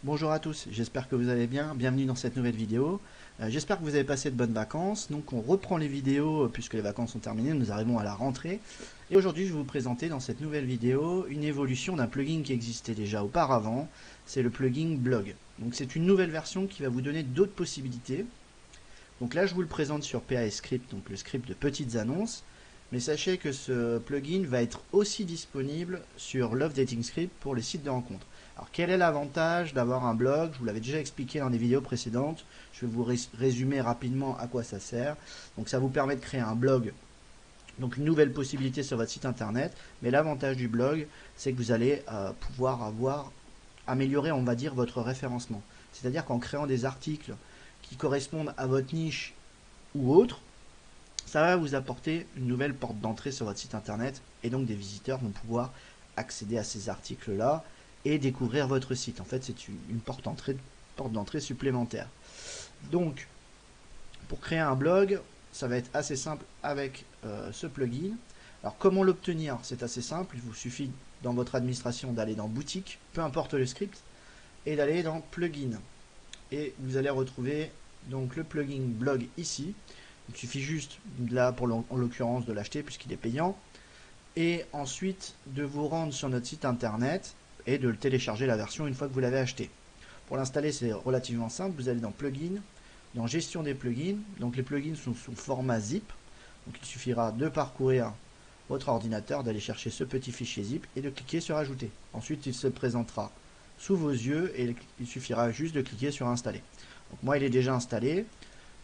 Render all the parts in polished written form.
Bonjour à tous, j'espère que vous allez bien, bienvenue dans cette nouvelle vidéo. J'espère que vous avez passé de bonnes vacances. Donc on reprend les vidéos puisque les vacances sont terminées, nous arrivons à la rentrée. Et aujourd'hui je vais vous présenter dans cette nouvelle vidéo une évolution d'un plugin qui existait déjà auparavant, c'est le plugin Blog. Donc c'est une nouvelle version qui va vous donner d'autres possibilités. Donc là je vous le présente sur PAS Script, donc le script de petites annonces. Mais sachez que ce plugin va être aussi disponible sur Love Dating Script pour les sites de rencontres. Alors quel est l'avantage d'avoir un blog? Je vous l'avais déjà expliqué dans des vidéos précédentes. Je vais vous résumer rapidement à quoi ça sert. Donc ça vous permet de créer un blog, donc une nouvelle possibilité sur votre site internet. Mais l'avantage du blog, c'est que vous allez pouvoir améliorer, on va dire, votre référencement. C'est-à-dire qu'en créant des articles qui correspondent à votre niche ou autre, ça va vous apporter une nouvelle porte d'entrée sur votre site internet et donc des visiteurs vont pouvoir accéder à ces articles-là et découvrir votre site. En fait, c'est une porte d'entrée supplémentaire. Donc, pour créer un blog, ça va être assez simple avec ce plugin. Alors, comment l'obtenir? C'est assez simple. Il vous suffit dans votre administration d'aller dans Boutique, peu importe le script, et d'aller dans Plugin. Et vous allez retrouver donc le plugin Blog ici. Il suffit juste, là en l'occurrence, de l'acheter puisqu'il est payant. Et ensuite de vous rendre sur notre site internet et de le télécharger la version une fois que vous l'avez acheté. Pour l'installer, c'est relativement simple. Vous allez dans Plugins, dans Gestion des plugins. Donc les plugins sont sous format zip. Donc il suffira de parcourir votre ordinateur, d'aller chercher ce petit fichier zip et de cliquer sur Ajouter. Ensuite, il se présentera sous vos yeux et il suffira juste de cliquer sur Installer. Donc moi, il est déjà installé.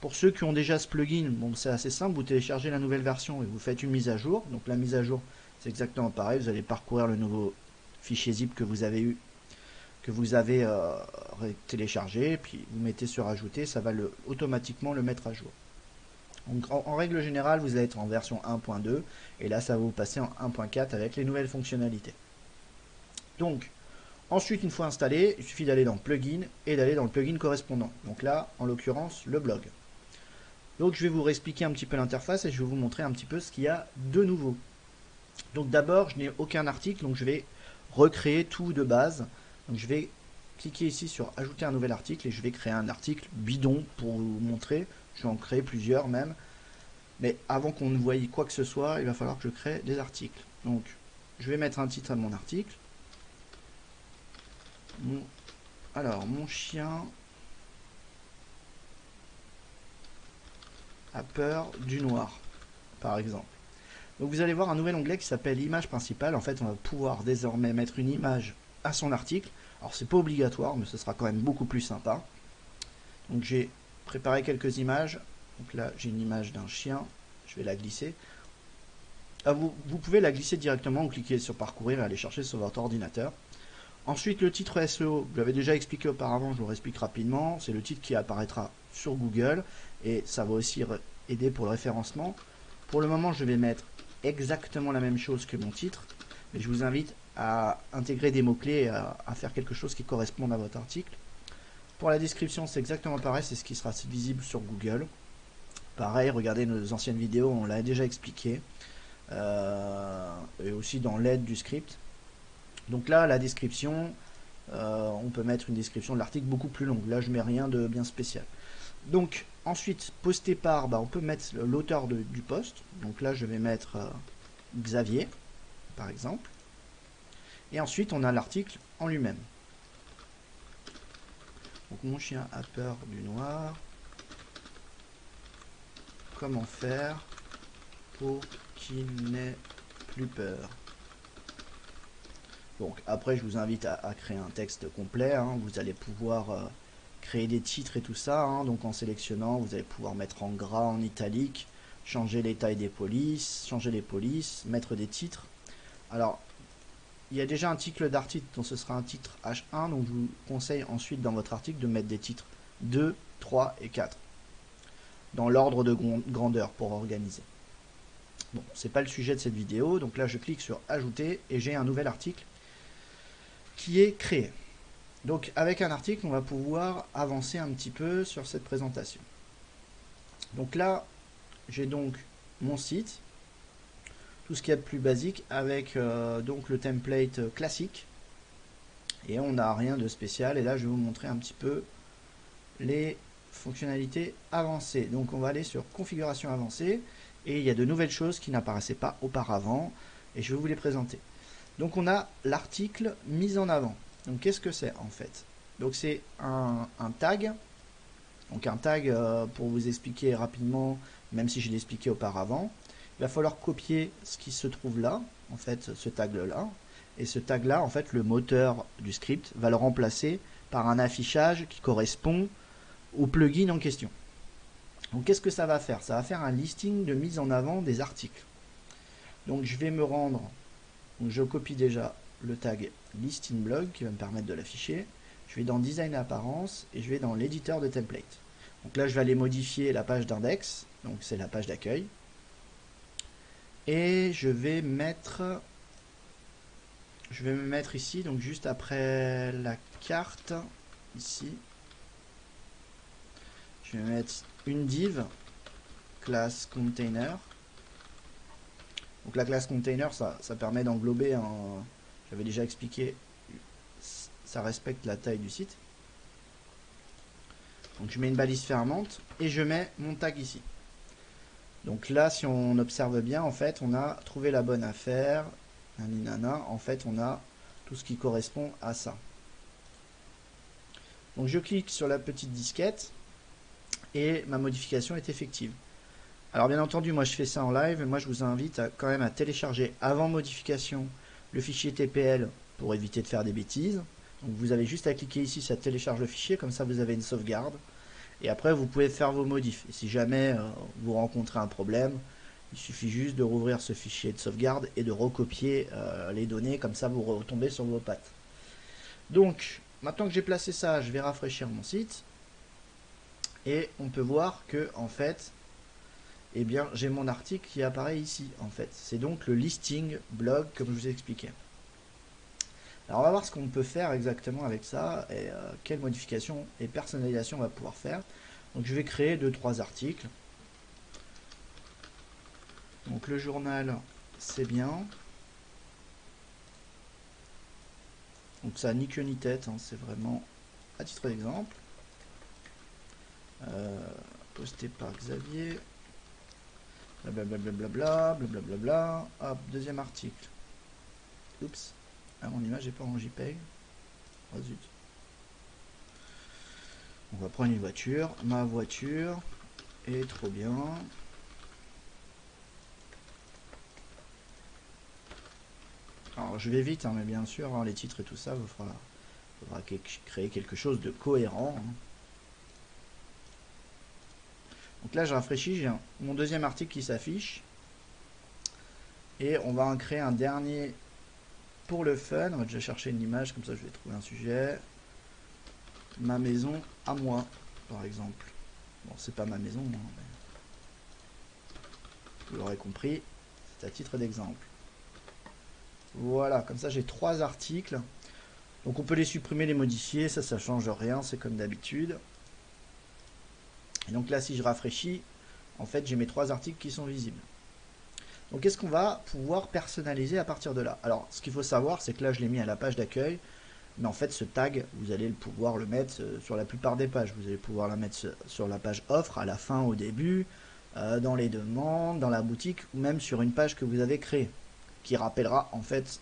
Pour ceux qui ont déjà ce plugin, bon, c'est assez simple, vous téléchargez la nouvelle version et vous faites une mise à jour. Donc la mise à jour, c'est exactement pareil, vous allez parcourir le nouveau fichier zip que vous avez téléchargé, puis vous mettez sur Ajouter, ça va automatiquement le mettre à jour. Donc en règle générale, vous allez être en version 1.2 et là ça va vous passer en 1.4 avec les nouvelles fonctionnalités. Donc ensuite, une fois installé, il suffit d'aller dans Plugin et d'aller dans le plugin correspondant. Donc là, en l'occurrence, le blog. Donc je vais vous réexpliquer un petit peu l'interface et je vais vous montrer un petit peu ce qu'il y a de nouveau. Donc d'abord, je n'ai aucun article, donc je vais recréer tout de base. Donc je vais cliquer ici sur ajouter un nouvel article et je vais créer un article bidon pour vous montrer. Je vais en créer plusieurs même. Mais avant qu'on ne voie quoi que ce soit, il va falloir que je crée des articles. Donc je vais mettre un titre à mon article. Alors, mon chien a peur du noir, par exemple. Donc vous allez voir un nouvel onglet qui s'appelle image principale. En fait, on va pouvoir désormais mettre une image à son article. Alors c'est pas obligatoire, mais ce sera quand même beaucoup plus sympa. Donc j'ai préparé quelques images. Donc là, j'ai une image d'un chien. Je vais la glisser. Vous pouvez la glisser directement ou cliquer sur parcourir et aller chercher sur votre ordinateur. Ensuite, le titre SEO, je l'avais déjà expliqué auparavant, je vous réexplique rapidement. C'est le titre qui apparaîtra sur Google et ça va aussi aider pour le référencement. Pour le moment, je vais mettre exactement la même chose que mon titre, mais je vous invite à intégrer des mots-clés et à faire quelque chose qui corresponde à votre article. Pour la description, c'est exactement pareil, c'est ce qui sera visible sur Google. Pareil, regardez nos anciennes vidéos, on l'a déjà expliqué. Et aussi dans l'aide du script. Donc là, la description, on peut mettre une description de l'article beaucoup plus longue. Là, je mets rien de bien spécial. Donc, ensuite, posté par, on peut mettre l'auteur du post. Donc là, je vais mettre Xavier, par exemple. Et ensuite, on a l'article en lui-même. Donc, mon chien a peur du noir. Comment faire pour qu'il n'ait plus peur? Donc après, je vous invite à créer un texte complet. Vous allez pouvoir créer des titres et tout ça. Donc en sélectionnant, vous allez pouvoir mettre en gras, en italique, changer les tailles des polices, changer les polices, mettre des titres. Alors, il y a déjà un titre d'article, donc ce sera un titre H1. Donc je vous conseille ensuite dans votre article de mettre des titres 2, 3 et 4. Dans l'ordre de grandeur pour organiser. Bon, c'est pas le sujet de cette vidéo. Donc là, je clique sur Ajouter et j'ai un nouvel article qui est créé. Donc avec un article, on va pouvoir avancer un petit peu sur cette présentation. Donc là, j'ai donc mon site, tout ce qu'il y a de plus basique avec donc le template classique. et on n'a rien de spécial. Et là je vais vous montrer un petit peu les fonctionnalités avancées. Donc on va aller sur configuration avancée, et il y a de nouvelles choses qui n'apparaissaient pas auparavant, et je vais vous les présenter. Donc on a l'article mise en avant. Donc qu'est-ce que c'est en fait? Donc c'est un tag. Donc un tag, pour vous expliquer rapidement, même si je l'ai expliqué auparavant, il va falloir copier ce qui se trouve là, en fait ce tag là, et ce tag là, en fait le moteur du script va le remplacer par un affichage qui correspond au plugin en question. Donc qu'est-ce que ça va faire? Ça va faire un listing de mise en avant des articles. Donc je vais me rendre, donc je copie déjà le tag listing blog qui va me permettre de l'afficher. Je vais dans design et apparence et je vais dans l'éditeur de template. Donc là je vais aller modifier la page d'index, donc c'est la page d'accueil. Et je vais me mettre ici, donc juste après la carte, ici. Je vais mettre une div class container. Donc la classe container, ça permet d'englober un... J'avais déjà expliqué, ça respecte la taille du site. Donc je mets une balise fermante et je mets mon tag ici. Donc là, si on observe bien, en fait, on a trouvé la bonne affaire. En fait, on a tout ce qui correspond à ça. Donc je clique sur la petite disquette et ma modification est effective. Alors bien entendu, moi je fais ça en live, et moi je vous invite quand même à télécharger avant modification le fichier TPL pour éviter de faire des bêtises. Donc vous avez juste à cliquer ici, ça télécharge le fichier, comme ça vous avez une sauvegarde. Et après vous pouvez faire vos modifs. Et si jamais vous rencontrez un problème, il suffit juste de rouvrir ce fichier de sauvegarde et de recopier les données, comme ça vous retombez sur vos pattes. Donc maintenant que j'ai placé ça, je vais rafraîchir mon site. Et on peut voir que en fait, eh bien, j'ai mon article qui apparaît ici, en fait. C'est donc le listing blog, comme je vous ai expliqué. Alors, on va voir ce qu'on peut faire exactement avec ça, et quelles modifications et personnalisations on va pouvoir faire. Donc, je vais créer 2-3 articles. Donc, le journal, c'est bien. Donc, ça ni queue ni tête, hein, c'est vraiment à titre d'exemple. Posté par Xavier. Blablabla, blablabla. Hop, deuxième article. Oups. Ah, mon image n'est pas en JPEG. Oh zut. On va prendre une voiture. Ma voiture est trop bien. Alors je vais vite, hein, mais bien sûr, hein, les titres et tout ça, il faudra créer quelque chose de cohérent. Hein. Donc là, je rafraîchis, j'ai mon deuxième article qui s'affiche. Et on va en créer un dernier pour le fun. On va déjà chercher une image, comme ça je vais trouver un sujet. Ma maison à moi, par exemple. Bon, c'est pas ma maison, hein, mais vous l'aurez compris, c'est à titre d'exemple. Voilà, comme ça j'ai 3 articles. Donc on peut les supprimer, les modifier, ça change rien, c'est comme d'habitude. Et donc là, si je rafraîchis, en fait, j'ai mes 3 articles qui sont visibles. Donc qu'est-ce qu'on va pouvoir personnaliser à partir de là? Alors, ce qu'il faut savoir, c'est que là, je l'ai mis à la page d'accueil, mais en fait, ce tag, vous allez pouvoir le mettre sur la plupart des pages. Vous allez pouvoir la mettre sur la page offre, à la fin, au début, dans les demandes, dans la boutique, ou même sur une page que vous avez créée, qui rappellera en fait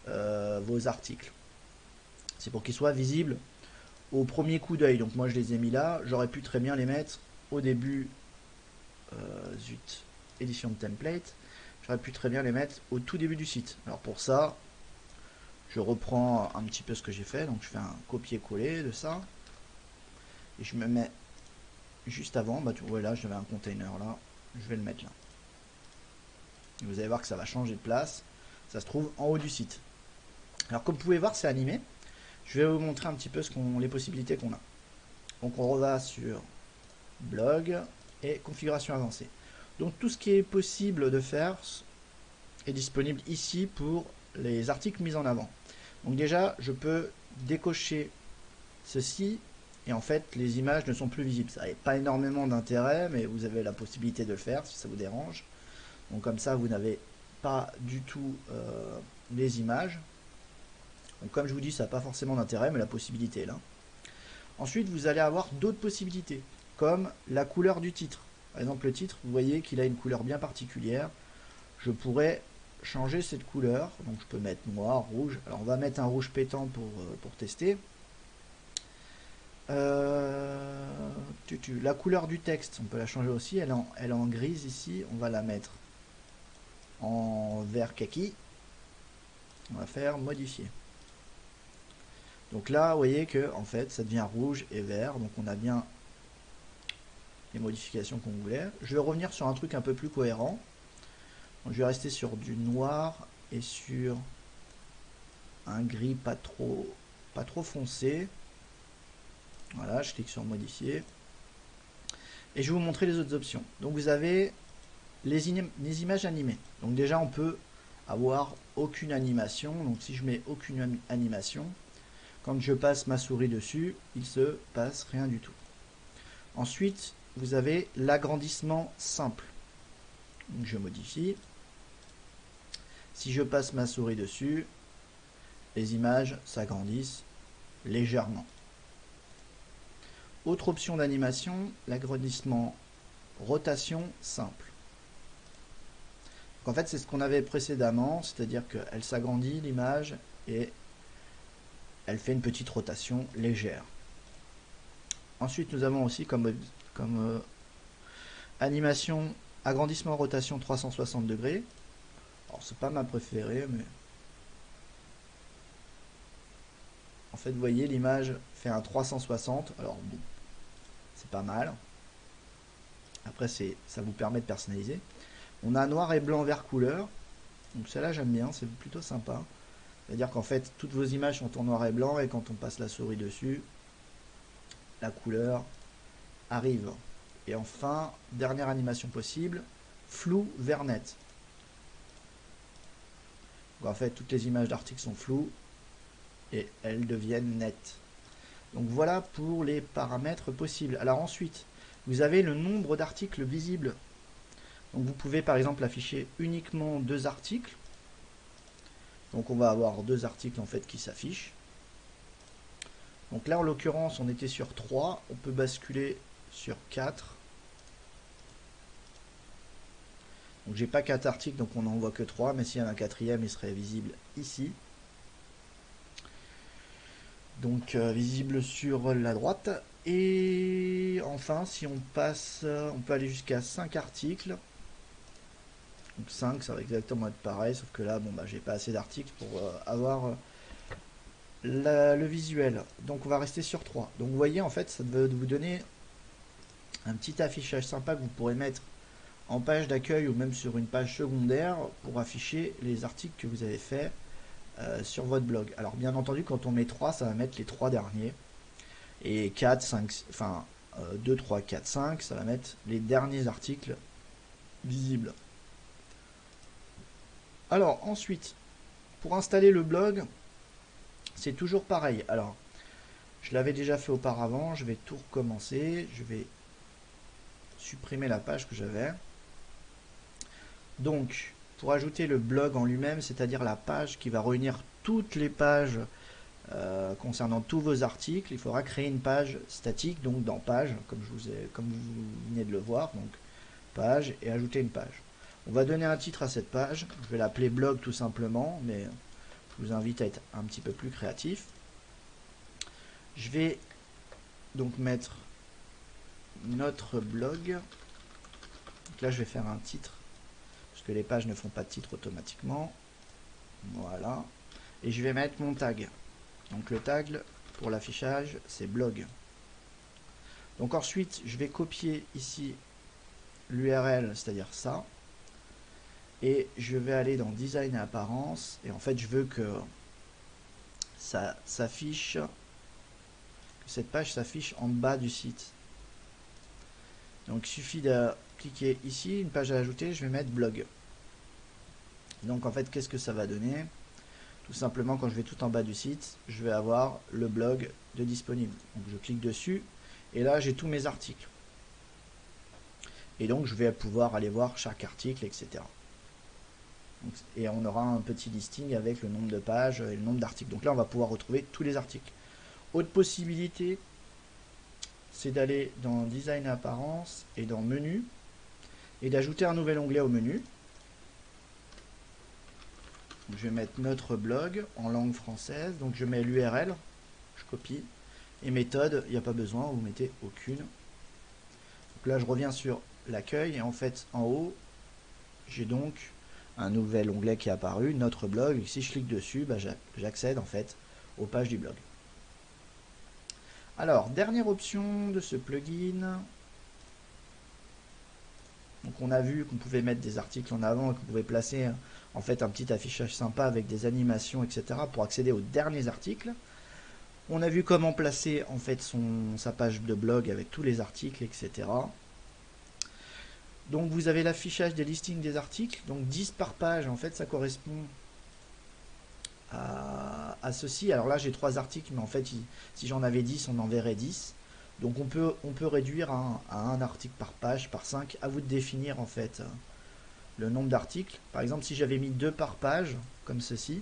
vos articles. C'est pour qu'ils soient visibles au premier coup d'œil. Donc moi je les ai mis là, j'aurais pu très bien les mettre au début, édition de template, j'aurais pu très bien les mettre au tout début du site. Alors pour ça, je reprends un petit peu ce que j'ai fait, donc je fais un copier-coller de ça, et je me mets juste avant, bah voilà, j'avais un container là, je vais le mettre là. Et vous allez voir que ça va changer de place, ça se trouve en haut du site. Alors comme vous pouvez voir, c'est animé. Je vais vous montrer un petit peu les possibilités qu'on a. Donc on reva sur blog et configuration avancée. Donc tout ce qui est possible de faire est disponible ici pour les articles mis en avant. Donc déjà, je peux décocher ceci et en fait les images ne sont plus visibles. Ça n'a pas énormément d'intérêt, mais vous avez la possibilité de le faire si ça vous dérange. Donc comme ça, vous n'avez pas du tout les images. Donc comme je vous dis, ça n'a pas forcément d'intérêt, mais la possibilité est là. Ensuite, vous allez avoir d'autres possibilités, comme la couleur du titre. Par exemple, le titre, vous voyez qu'il a une couleur bien particulière. Je pourrais changer cette couleur, donc je peux mettre noir, rouge. Alors on va mettre un rouge pétant pour tester. La couleur du texte, on peut la changer aussi, elle est en grise ici, on va la mettre en vert kaki. On va faire modifier. Donc là, vous voyez que en fait, ça devient rouge et vert, donc on a bien les modifications qu'on voulait. Je vais revenir sur un truc un peu plus cohérent. Donc, je vais rester sur du noir et sur un gris pas trop foncé. Voilà, je clique sur modifier. Et je vais vous montrer les autres options. Donc vous avez les images animées. Donc déjà on peut avoir aucune animation. Donc si je mets aucune animation, quand je passe ma souris dessus, il se passe rien du tout. Ensuite, vous avez l'agrandissement simple. Donc je modifie. Si je passe ma souris dessus, les images s'agrandissent légèrement. Autre option d'animation, l'agrandissement rotation simple. Donc en fait, c'est ce qu'on avait précédemment, c'est-à-dire qu'elle s'agrandit l'image et elle fait une petite rotation légère. Ensuite, nous avons aussi comme animation agrandissement rotation 360 degrés. Alors, c'est pas ma préférée, mais en fait, vous voyez, l'image fait un 360. Alors bon, c'est pas mal. Après, ça vous permet de personnaliser. On a noir et blanc vert couleur. Donc celle-là, j'aime bien, c'est plutôt sympa. C'est-à-dire qu'en fait, toutes vos images sont en noir et blanc et quand on passe la souris dessus, la couleur arrive. Et enfin, dernière animation possible, flou vert net. Donc en fait, toutes les images d'articles sont floues et elles deviennent nettes. Donc voilà pour les paramètres possibles. Alors ensuite, vous avez le nombre d'articles visibles. Donc vous pouvez par exemple afficher uniquement 2 articles. Donc on va avoir 2 articles en fait qui s'affichent. Donc là en l'occurrence on était sur 3, on peut basculer sur 4. Donc j'ai pas 4 articles donc on n'en voit que 3, mais s'il y en a un quatrième il serait visible ici. Donc visible sur la droite. Et enfin si on passe, on peut aller jusqu'à 5 articles. Donc 5 ça va exactement être pareil, sauf que là bon bah j'ai pas assez d'articles pour avoir le visuel. Donc on va rester sur 3. Donc vous voyez en fait ça va vous donner un petit affichage sympa que vous pourrez mettre en page d'accueil ou même sur une page secondaire pour afficher les articles que vous avez fait sur votre blog. Alors bien entendu quand on met 3 ça va mettre les 3 derniers et 4, 5, enfin 2, 3, 4, 5 ça va mettre les derniers articles visibles. Alors ensuite pour installer le blog c'est toujours pareil. Alors je l'avais déjà fait auparavant, je vais tout recommencer, je vais supprimer la page que j'avais. Donc pour ajouter le blog en lui-même, c'est-à-dire la page qui va réunir toutes les pages concernant tous vos articles, il faudra créer une page statique, donc dans page, comme vous venez de le voir, donc page et ajouter une page. On va donner un titre à cette page, je vais l'appeler blog tout simplement, mais je vous invite à être un petit peu plus créatif. Je vais donc mettre notre blog. Donc là je vais faire un titre, parce que les pages ne font pas de titre automatiquement. Voilà. Et je vais mettre mon tag. Donc le tag pour l'affichage c'est blog. Donc ensuite je vais copier ici l'URL, c'est-à-dire ça. Et je vais aller dans design et apparence. Et en fait je veux que ça s'affiche, que cette page s'affiche en bas du site. Donc il suffit de cliquer ici, une page à ajouter, je vais mettre blog. Donc en fait qu'est-ce que ça va donner? Tout simplement quand je vais tout en bas du site, je vais avoir le blog de disponible. Donc je clique dessus et là j'ai tous mes articles. Et donc je vais pouvoir aller voir chaque article, etc. Et on aura un petit listing avec le nombre de pages et le nombre d'articles. Donc là, on va pouvoir retrouver tous les articles. Autre possibilité, c'est d'aller dans Design et Apparence et dans Menu et d'ajouter un nouvel onglet au menu. Donc, je vais mettre notre blog en langue française. Donc je mets l'URL, je copie. Et méthode, il n'y a pas besoin, vous mettez aucune. Donc là, je reviens sur l'accueil et en fait, en haut, j'ai donc un nouvel onglet qui est apparu, notre blog. Et si je clique dessus, j'accède en fait aux pages du blog. Alors, dernière option de ce plugin. Donc on a vu qu'on pouvait mettre des articles en avant et qu'on pouvait placer en fait un petit affichage sympa avec des animations, etc. pour accéder aux derniers articles. On a vu comment placer en fait sa page de blog avec tous les articles, etc. Donc vous avez l'affichage des listings des articles, donc 10 par page, en fait ça correspond à ceci. Alors là j'ai 3 articles, mais en fait si j'en avais 10, on en verrait 10. Donc on peut réduire à un article par page, par 5. À vous de définir en fait le nombre d'articles. Par exemple, si j'avais mis 2 par page, comme ceci,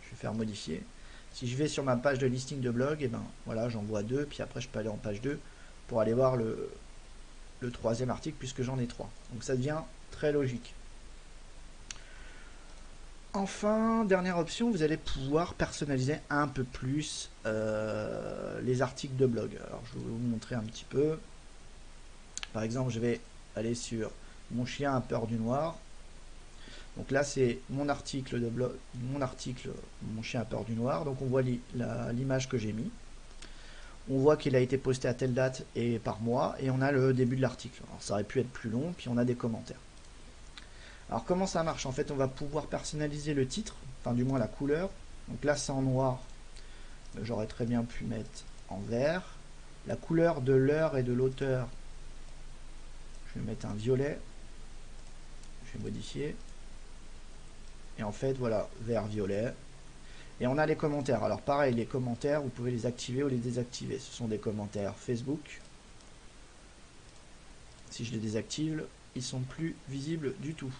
je vais faire modifier. Si je vais sur ma page de listing de blog, et ben voilà, j'en vois 2, puis après je peux aller en page 2 pour aller voir le troisième article puisque j'en ai 3. Donc ça devient très logique. Enfin, dernière option, vous allez pouvoir personnaliser un peu plus les articles de blog. Alors je vais vous montrer un petit peu. Par exemple, je vais aller sur mon chien a peur du noir. Donc là c'est mon article de blog, mon chien a peur du noir. Donc on voit l'image que j'ai mis. On voit qu'il a été posté à telle date et par mois, et on a le début de l'article. Alors ça aurait pu être plus long, puis on a des commentaires. Alors comment ça marche? En fait on va pouvoir personnaliser le titre, enfin du moins la couleur. Donc là c'est en noir, j'aurais très bien pu mettre en vert. La couleur de l'heure et de l'auteur, je vais mettre un violet. Je vais modifier. Et en fait voilà, vert, violet. Et on a les commentaires. Alors pareil, les commentaires, vous pouvez les activer ou les désactiver. Ce sont des commentaires Facebook. Si je les désactive, ils sont plus visibles du tout.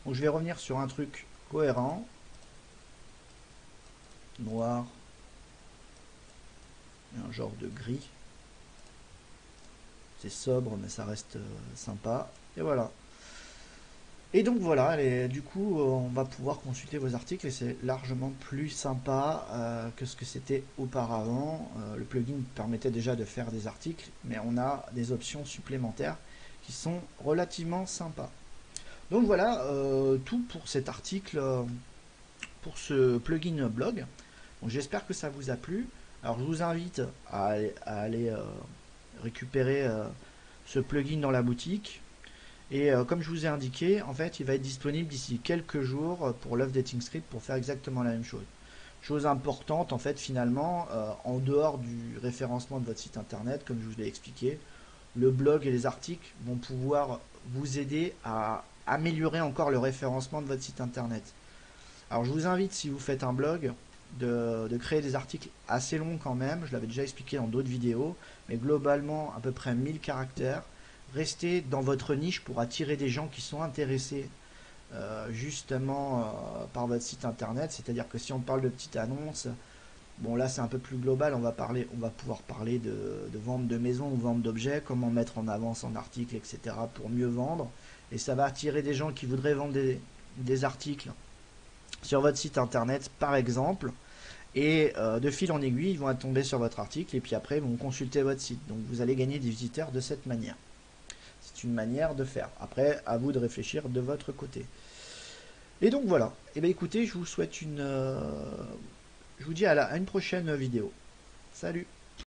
Donc je vais revenir sur un truc cohérent. Noir. Et un genre de gris. C'est sobre, mais ça reste sympa. Et voilà. Et donc voilà, du coup, on va pouvoir consulter vos articles et c'est largement plus sympa que ce que c'était auparavant. Le plugin permettait déjà de faire des articles, mais on a des options supplémentaires qui sont relativement sympas. Donc voilà, tout pour cet article, pour ce plugin blog. J'espère que ça vous a plu. Alors je vous invite à aller récupérer ce plugin dans la boutique. Et comme je vous ai indiqué, en fait, il va être disponible d'ici quelques jours pour l'Updating Script pour faire exactement la même chose. Chose importante, en fait, finalement, en dehors du référencement de votre site internet, comme je vous l'ai expliqué, le blog et les articles vont pouvoir vous aider à améliorer encore le référencement de votre site internet. Alors, je vous invite, si vous faites un blog, de créer des articles assez longs quand même. Je l'avais déjà expliqué dans d'autres vidéos, mais globalement, à peu près 1000 caractères. Restez dans votre niche pour attirer des gens qui sont intéressés justement par votre site internet. C'est-à-dire que si on parle de petites annonces, bon là c'est un peu plus global, on va pouvoir parler de vente de maison ou vente d'objets, comment mettre en avant son article, etc. pour mieux vendre. Et ça va attirer des gens qui voudraient vendre des articles sur votre site internet par exemple. Et de fil en aiguille, ils vont tomber sur votre article et puis après ils vont consulter votre site. Donc vous allez gagner des visiteurs de cette manière. C'est une manière de faire. Après, à vous de réfléchir de votre côté. Et donc voilà. Et bien écoutez, je vous souhaite je vous dis à une prochaine vidéo. Salut!